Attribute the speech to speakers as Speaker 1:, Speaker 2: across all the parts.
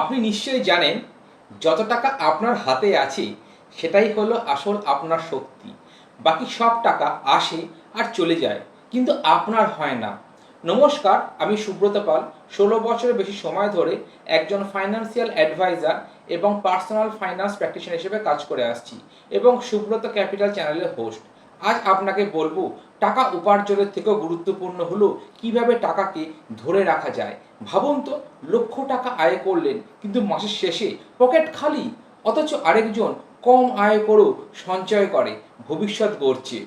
Speaker 1: আপনি নিশ্চয়ই জানেন যত টাকা আপনার হাতে আছে সেটাই হলো আসল আপনার শক্তি। বাকি সব টাকা আসে আর চলে যায়, কিন্তু আপনার হয় না। নমস্কার, আমি সুব্রত পাল। ১৬ বছরের বেশি সময় ধরে একজন ফাইন্যান্সিয়াল অ্যাডভাইজার এবং পার্সোনাল ফাইন্যান্স প্র্যাকটিশনার হিসেবে কাজ করে আসছি এবং সুব্রত ক্যাপিটাল চ্যানেলের হোস্ট। আজ আপনাকে বলবো টাকা উপার্জনের থেকেও গুরুত্বপূর্ণ হলো কিভাবে টাকাকে ধরে রাখা যায়। ভাবুন তো, লক্ষ টাকা আয় করলেন কিন্তু মাসের শেষে পকেট খালি, অথচ আরেকজন কম আয় করেও সঞ্চয় করে, ভবিষ্যৎ গড়ছে।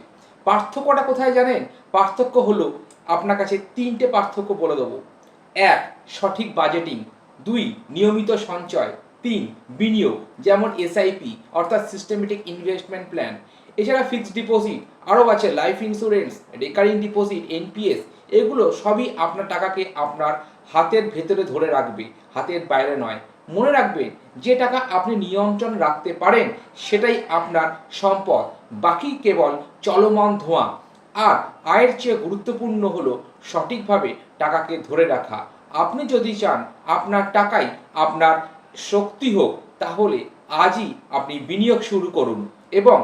Speaker 1: পার্থক্যটা কোথায় জানেন? পার্থক্য হলো, আপনার কাছে তিনটে পার্থক্য বলে দেবো। ১. সঠিক বাজেটিং। ২. নিয়মিত সঞ্চয়। ৩. বিনিয়োগ, যেমন এসআইপি অর্থাৎ সিস্টেমেটিক ইনভেস্টমেন্ট প্ল্যান। এছাড়া ফিক্সড ডিপোজিট, আরও আছে life insurance, recurring deposit, NPS. এগুলো সবই আপনার টাকাকে আপনার হাতের ভেতরে ধরে রাখবে, হাতের বাইরে নয়। মনে রাখবেন, যে টাকা আপনি নিয়ন্ত্রণ রাখতে পারেন সেটাই আপনার সম্পদ, বাকি কেবল চলমান ধোঁয়া। আর আয়ের চেয়ে গুরুত্বপূর্ণ হলো সঠিকভাবে টাকাকে ধরে রাখা। আপনি যদি চান আপনার টাকাই আপনার শক্তি হোক, তাহলে আজই আপনি বিনিয়োগ শুরু করুন এবং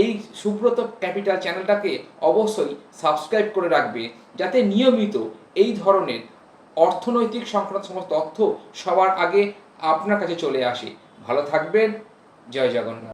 Speaker 1: এই সুব্রত ক্যাপিটাল চ্যানেলটাকে অবশ্যই সাবস্ক্রাইব করে রাখবে, যাতে নিয়মিত এই ধরনের অর্থনৈতিক সংক্রান্ত সমস্ত তথ্য সবার আগে আপনার কাছে চলে আসে। ভালো থাকবেন। জয় জগন্নাথ।